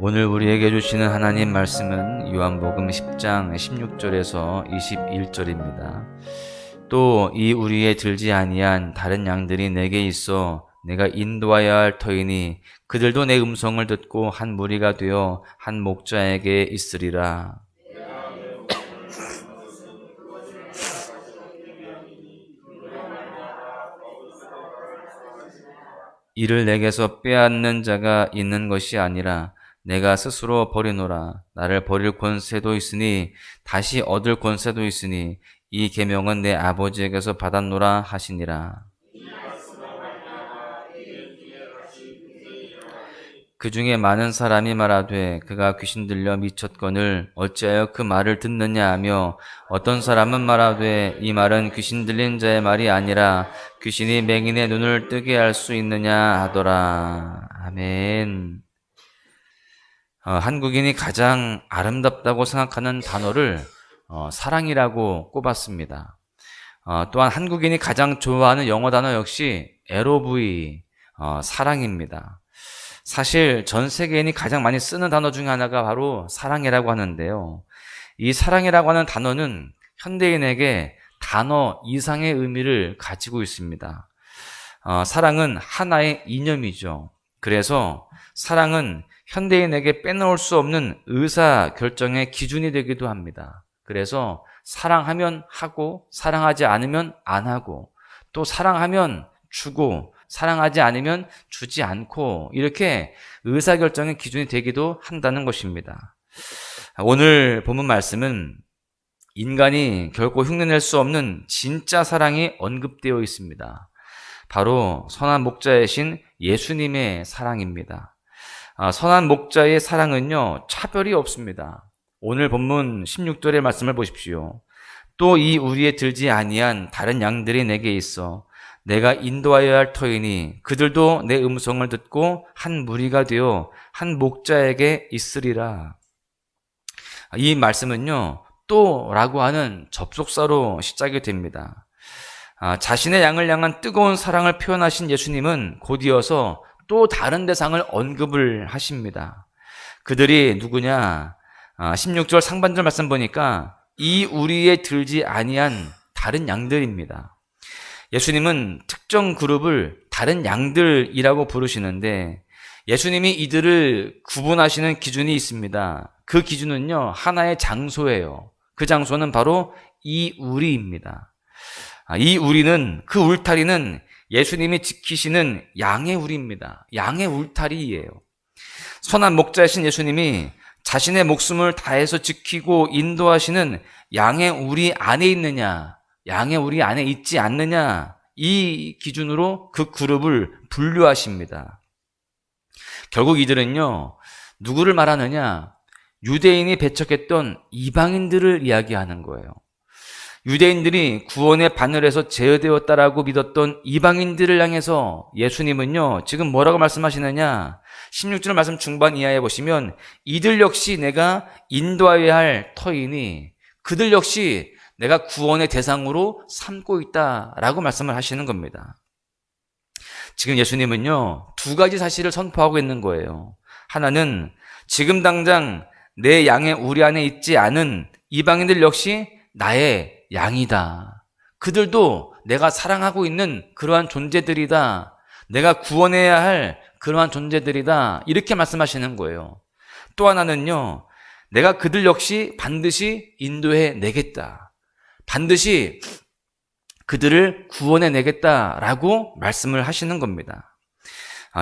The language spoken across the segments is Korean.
오늘 우리에게 주시는 하나님 말씀은 요한복음 10장 16절에서 21절입니다. 또 이 우리에 들지 아니한 다른 양들이 내게 있어 내가 인도하여야 할 터이니 그들도 내 음성을 듣고 한 무리가 되어 한 목자에게 있으리라. 이를 내게서 빼앗는 자가 있는 것이 아니라 내가 스스로 버리노라. 나를 버릴 권세도 있으니 다시 얻을 권세도 있으니 이 계명은 내 아버지에게서 받았노라 하시니라. 그 중에 많은 사람이 말하되 그가 귀신 들려 미쳤거늘 어찌하여 그 말을 듣느냐 하며 어떤 사람은 말하되 이 말은 귀신 들린 자의 말이 아니라 귀신이 맹인의 눈을 뜨게 할 수 있느냐 하더라. 아멘. 한국인이 가장 아름답다고 생각하는 단어를 사랑이라고 꼽았습니다. 또한 한국인이 가장 좋아하는 영어 단어 역시 LOV, 사랑입니다. 사실 전 세계인이 가장 많이 쓰는 단어 중에 하나가 바로 사랑이라고 하는데요. 이 사랑이라고 하는 단어는 현대인에게 단어 이상의 의미를 가지고 있습니다. 사랑은 하나의 이념이죠. 그래서 사랑은 현대인에게 빼놓을 수 없는 의사결정의 기준이 되기도 합니다. 그래서 사랑하면 하고 사랑하지 않으면 안 하고 또 사랑하면 주고 사랑하지 않으면 주지 않고 이렇게 의사결정의 기준이 되기도 한다는 것입니다. 오늘 본문 말씀은 인간이 결코 흉내낼 수 없는 진짜 사랑이 언급되어 있습니다. 바로 선한 목자이신 예수님의 사랑입니다. 선한 목자의 사랑은요, 차별이 없습니다. 오늘 본문 16절의 말씀을 보십시오. 또 이 우리에 들지 아니한 다른 양들이 내게 있어 내가 인도하여야 할 터이니 그들도 내 음성을 듣고 한 무리가 되어 한 목자에게 있으리라. 이 말씀은요, 또라고 하는 접속사로 시작이 됩니다. 자신의 양을 향한 뜨거운 사랑을 표현하신 예수님은 곧 이어서 또 다른 대상을 언급을 하십니다. 그들이 누구냐? 16절 상반절 말씀 보니까 이 우리에 들지 아니한 다른 양들입니다. 예수님은 특정 그룹을 다른 양들이라고 부르시는데 예수님이 이들을 구분하시는 기준이 있습니다. 그 기준은요, 하나의 장소예요. 그 장소는 바로 이 우리입니다. 이 우리는, 그 울타리는 예수님이 지키시는 양의 우리입니다. 양의 울타리예요. 선한 목자이신 예수님이 자신의 목숨을 다해서 지키고 인도하시는 양의 우리 안에 있느냐, 양의 우리 안에 있지 않느냐, 이 기준으로 그 그룹을 분류하십니다. 결국 이들은요, 누구를 말하느냐? 유대인이 배척했던 이방인들을 이야기하는 거예요. 유대인들이 구원의 바늘에서 제어되었다라고 믿었던 이방인들을 향해서 예수님은요, 지금 뭐라고 말씀하시느냐? 16절 말씀 중반 이하에 보시면 이들 역시 내가 인도하여야 할 터이니 그들 역시 내가 구원의 대상으로 삼고 있다라고 말씀을 하시는 겁니다. 지금 예수님은요, 두 가지 사실을 선포하고 있는 거예요. 하나는 지금 당장 내 양의 우리 안에 있지 않은 이방인들 역시 나의 양이다. 그들도 내가 사랑하고 있는 그러한 존재들이다. 내가 구원해야 할 그러한 존재들이다. 이렇게 말씀하시는 거예요. 또 하나는요, 내가 그들 역시 반드시 인도해 내겠다. 반드시 그들을 구원해 내겠다라고 말씀을 하시는 겁니다.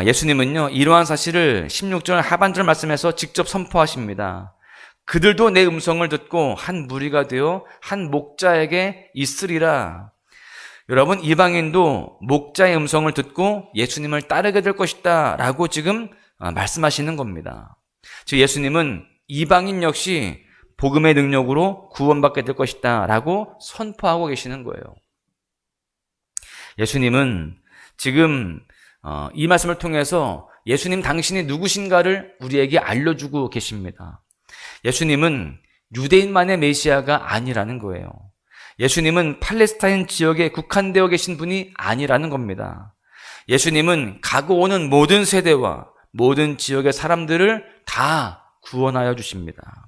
예수님은요, 이러한 사실을 16절 하반절 말씀에서 직접 선포하십니다. 그들도 내 음성을 듣고 한 무리가 되어 한 목자에게 있으리라. 여러분, 이방인도 목자의 음성을 듣고 예수님을 따르게 될 것이다 라고 지금 말씀하시는 겁니다. 즉 예수님은 이방인 역시 복음의 능력으로 구원받게 될 것이다 라고 선포하고 계시는 거예요. 예수님은 지금 이 말씀을 통해서 예수님 당신이 누구신가를 우리에게 알려주고 계십니다. 예수님은 유대인만의 메시아가 아니라는 거예요. 예수님은 팔레스타인 지역에 국한되어 계신 분이 아니라는 겁니다. 예수님은 가고 오는 모든 세대와 모든 지역의 사람들을 다 구원하여 주십니다.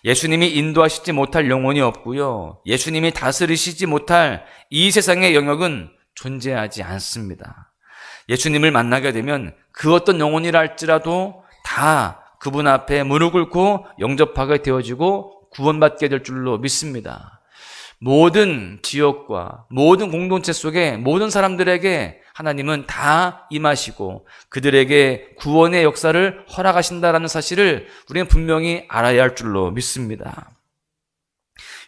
예수님이 인도하시지 못할 영혼이 없고요. 예수님이 다스리시지 못할 이 세상의 영역은 존재하지 않습니다. 예수님을 만나게 되면 그 어떤 영혼이라 할지라도 다 그분 앞에 무릎 꿇고 영접하게 되어지고 구원받게 될 줄로 믿습니다. 모든 지역과 모든 공동체 속에 모든 사람들에게 하나님은 다 임하시고 그들에게 구원의 역사를 허락하신다라는 사실을 우리는 분명히 알아야 할 줄로 믿습니다.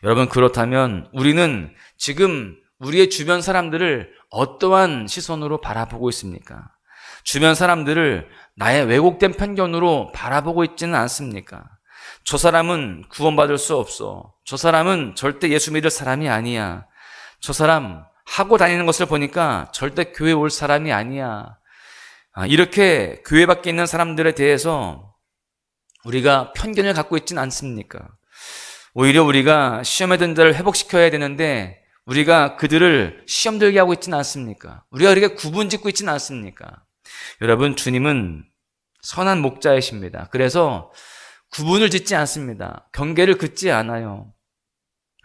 여러분, 그렇다면 우리는 지금 우리의 주변 사람들을 어떠한 시선으로 바라보고 있습니까? 주변 사람들을 나의 왜곡된 편견으로 바라보고 있지는 않습니까? 저 사람은 구원받을 수 없어. 저 사람은 절대 예수 믿을 사람이 아니야. 저 사람 하고 다니는 것을 보니까 절대 교회 올 사람이 아니야. 이렇게 교회 밖에 있는 사람들에 대해서 우리가 편견을 갖고 있지는 않습니까? 오히려 우리가 시험에 든 자를 회복시켜야 되는데 우리가 그들을 시험 들게 하고 있지는 않습니까? 우리가 그렇게 구분 짓고 있지는 않습니까? 여러분, 주님은 선한 목자이십니다. 그래서 구분을 짓지 않습니다. 경계를 긋지 않아요.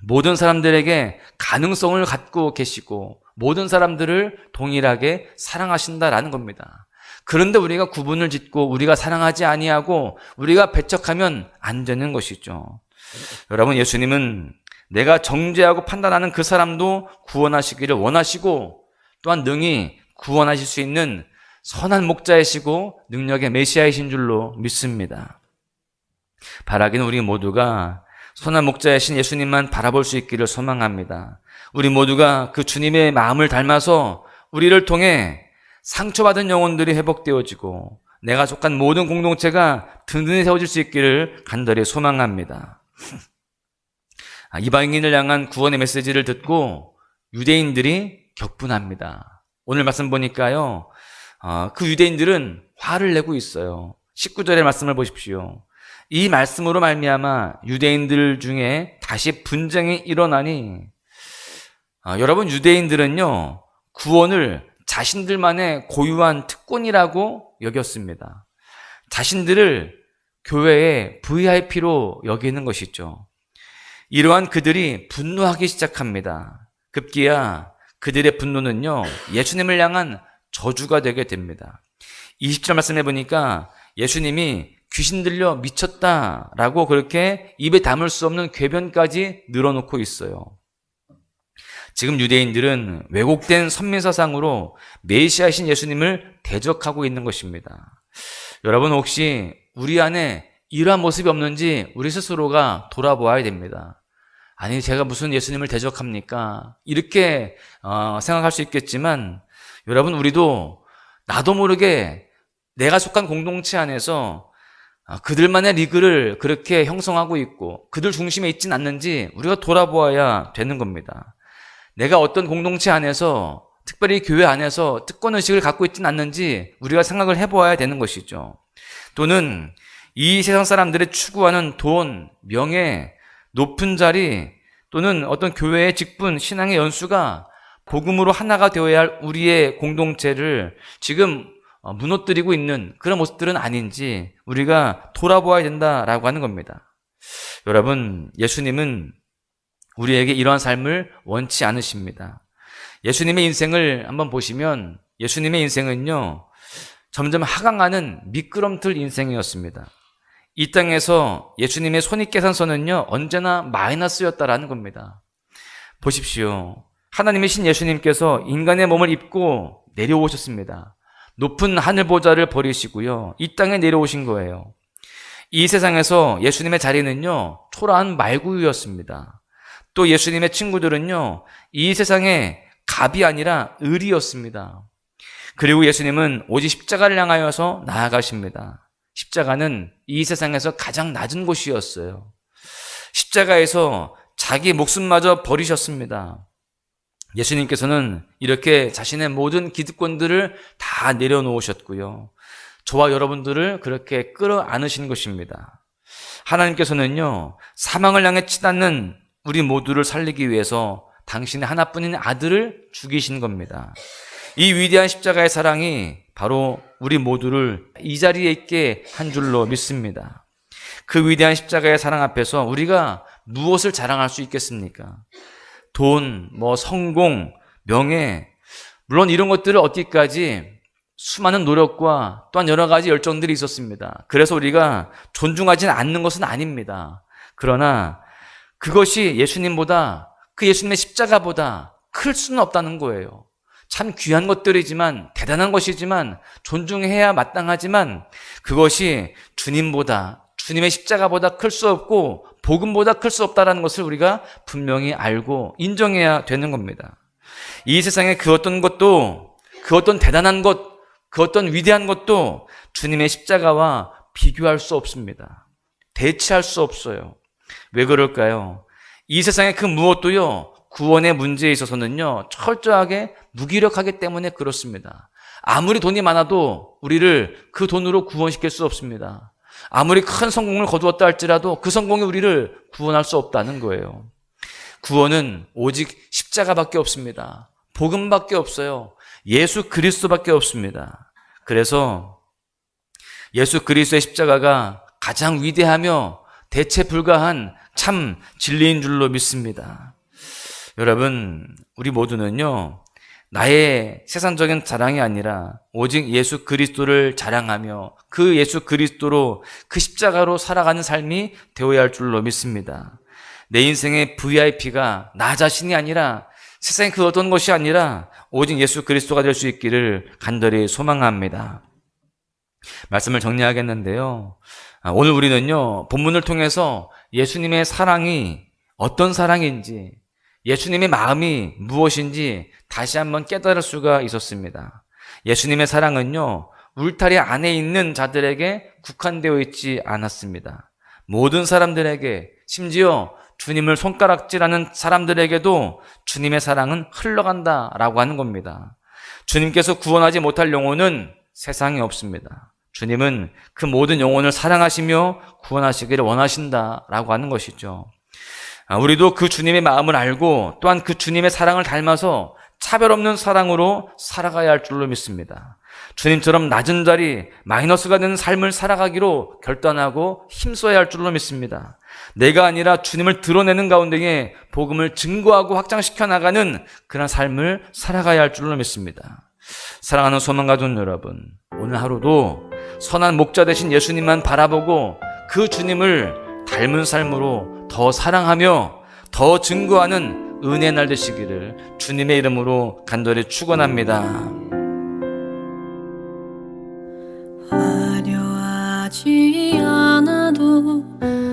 모든 사람들에게 가능성을 갖고 계시고 모든 사람들을 동일하게 사랑하신다라는 겁니다. 그런데 우리가 구분을 짓고 우리가 사랑하지 아니하고 우리가 배척하면 안 되는 것이죠. 여러분, 예수님은 내가 정죄하고 판단하는 그 사람도 구원하시기를 원하시고 또한 능히 구원하실 수 있는 선한 목자이시고 능력의 메시아이신 줄로 믿습니다. 바라기는 우리 모두가 선한 목자이신 예수님만 바라볼 수 있기를 소망합니다. 우리 모두가 그 주님의 마음을 닮아서 우리를 통해 상처받은 영혼들이 회복되어지고 내가 속한 모든 공동체가 든든히 세워질 수 있기를 간절히 소망합니다. 이방인을 향한 구원의 메시지를 듣고 유대인들이 격분합니다. 오늘 말씀 보니까요, 그 유대인들은 화를 내고 있어요. 19절의 말씀을 보십시오. 이 말씀으로 말미암아 유대인들 중에 다시 분쟁이 일어나니, 여러분, 유대인들은요 구원을 자신들만의 고유한 특권이라고 여겼습니다. 자신들을 교회의 VIP로 여기는 것이죠. 이러한 그들이 분노하기 시작합니다. 급기야 그들의 분노는요 예수님을 향한 저주가 되게 됩니다. 20절 말씀해 보니까 예수님이 귀신 들려 미쳤다라고 그렇게 입에 담을 수 없는 궤변까지 늘어놓고 있어요. 지금 유대인들은 왜곡된 선민사상으로 메시아이신 예수님을 대적하고 있는 것입니다. 여러분, 혹시 우리 안에 이러한 모습이 없는지 우리 스스로가 돌아보아야 됩니다. 아니, 제가 무슨 예수님을 대적합니까? 이렇게 생각할 수 있겠지만 여러분, 우리도 나도 모르게 내가 속한 공동체 안에서 그들만의 리그를 그렇게 형성하고 있고 그들 중심에 있진 않는지 우리가 돌아보아야 되는 겁니다. 내가 어떤 공동체 안에서, 특별히 교회 안에서 특권의식을 갖고 있진 않는지 우리가 생각을 해보아야 되는 것이죠. 또는 이 세상 사람들이 추구하는 돈, 명예, 높은 자리, 또는 어떤 교회의 직분, 신앙의 연수가 복음으로 하나가 되어야 할 우리의 공동체를 지금 무너뜨리고 있는 그런 모습들은 아닌지 우리가 돌아보아야 된다라고 하는 겁니다. 여러분, 예수님은 우리에게 이러한 삶을 원치 않으십니다. 예수님의 인생을 한번 보시면 예수님의 인생은요 점점 하강하는 미끄럼틀 인생이었습니다. 이 땅에서 예수님의 손익계산서는요 언제나 마이너스였다라는 겁니다. 보십시오. 하나님의 신 예수님께서 인간의 몸을 입고 내려오셨습니다. 높은 하늘 보좌를 버리시고요 이 땅에 내려오신 거예요. 이 세상에서 예수님의 자리는요 초라한 말구유였습니다. 또 예수님의 친구들은요 이 세상의 갑이 아니라 을이었습니다. 그리고 예수님은 오직 십자가를 향하여서 나아가십니다. 십자가는 이 세상에서 가장 낮은 곳이었어요. 십자가에서 자기 목숨마저 버리셨습니다. 예수님께서는 이렇게 자신의 모든 기득권들을 다 내려놓으셨고요 저와 여러분들을 그렇게 끌어안으신 것입니다. 하나님께서는요 사망을 향해 치닫는 우리 모두를 살리기 위해서 당신의 하나뿐인 아들을 죽이신 겁니다. 이 위대한 십자가의 사랑이 바로 우리 모두를 이 자리에 있게 한 줄로 믿습니다. 그 위대한 십자가의 사랑 앞에서 우리가 무엇을 자랑할 수 있겠습니까? 돈, 성공, 명예, 물론 이런 것들을 얻기까지 수많은 노력과 또한 여러 가지 열정들이 있었습니다. 그래서 우리가 존중하지는 않는 것은 아닙니다. 그러나 그것이 예수님보다, 그 예수님의 십자가보다 클 수는 없다는 거예요. 참 귀한 것들이지만, 대단한 것이지만, 존중해야 마땅하지만, 그것이 주님보다, 주님의 십자가보다 클 수 없고 복음보다 클 수 없다는 것을 우리가 분명히 알고 인정해야 되는 겁니다. 이 세상에 그 어떤 것도, 그 어떤 대단한 것, 그 어떤 위대한 것도 주님의 십자가와 비교할 수 없습니다. 대치할 수 없어요. 왜 그럴까요? 이 세상의 그 무엇도요, 구원의 문제에 있어서는요, 철저하게 무기력하기 때문에 그렇습니다. 아무리 돈이 많아도 우리를 그 돈으로 구원시킬 수 없습니다. 아무리 큰 성공을 거두었다 할지라도 그 성공이 우리를 구원할 수 없다는 거예요. 구원은 오직 십자가밖에 없습니다. 복음밖에 없어요. 예수 그리스도밖에 없습니다. 그래서 예수 그리스도의 십자가가 가장 위대하며 대체 불가한 참 진리인 줄로 믿습니다. 여러분, 우리 모두는요, 나의 세상적인 자랑이 아니라 오직 예수 그리스도를 자랑하며 그 예수 그리스도로, 그 십자가로 살아가는 삶이 되어야 할 줄로 믿습니다. 내 인생의 VIP가 나 자신이 아니라, 세상의 그 어떤 것이 아니라 오직 예수 그리스도가 될 수 있기를 간절히 소망합니다. 말씀을 정리하겠는데요, 오늘 우리는요, 본문을 통해서 예수님의 사랑이 어떤 사랑인지, 예수님의 마음이 무엇인지 다시 한번 깨달을 수가 있었습니다. 예수님의 사랑은요, 울타리 안에 있는 자들에게 국한되어 있지 않았습니다. 모든 사람들에게, 심지어 주님을 손가락질하는 사람들에게도 주님의 사랑은 흘러간다라고 하는 겁니다. 주님께서 구원하지 못할 영혼은 세상에 없습니다. 주님은 그 모든 영혼을 사랑하시며 구원하시기를 원하신다라고 하는 것이죠. 우리도 그 주님의 마음을 알고 또한 그 주님의 사랑을 닮아서 차별 없는 사랑으로 살아가야 할 줄로 믿습니다. 주님처럼 낮은 자리, 마이너스가 되는 삶을 살아가기로 결단하고 힘써야 할 줄로 믿습니다. 내가 아니라 주님을 드러내는 가운데에 복음을 증거하고 확장시켜 나가는 그런 삶을 살아가야 할 줄로 믿습니다. 사랑하는 소망가족 여러분, 오늘 하루도 선한 목자 되신 예수님만 바라보고 그 주님을 닮은 삶으로 더 사랑하며 더 증거하는 은혜의 날 되시기를 주님의 이름으로 간절히 축원합니다. 화려하지 않아도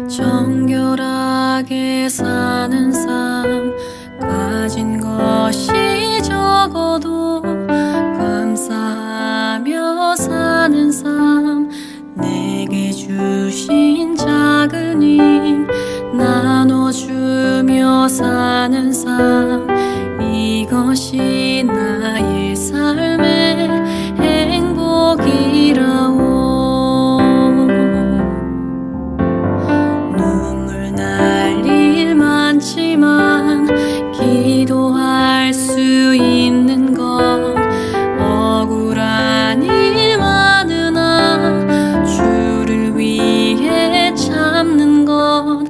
정결하게 사는 삶, 가진 것이 적어도 감사하며 사는 삶, 내게 주신 작은 힘 나눠주며 사는 삶, 이것이 나의 삶의 행복이라오. 눈물 날 일 많지만 기도할 수 있는 건, 억울한 일 많으나 주를 위해 참는 것,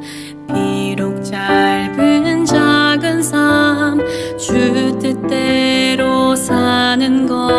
비록 짧은 작은 삶 주 뜻대로 사는 것,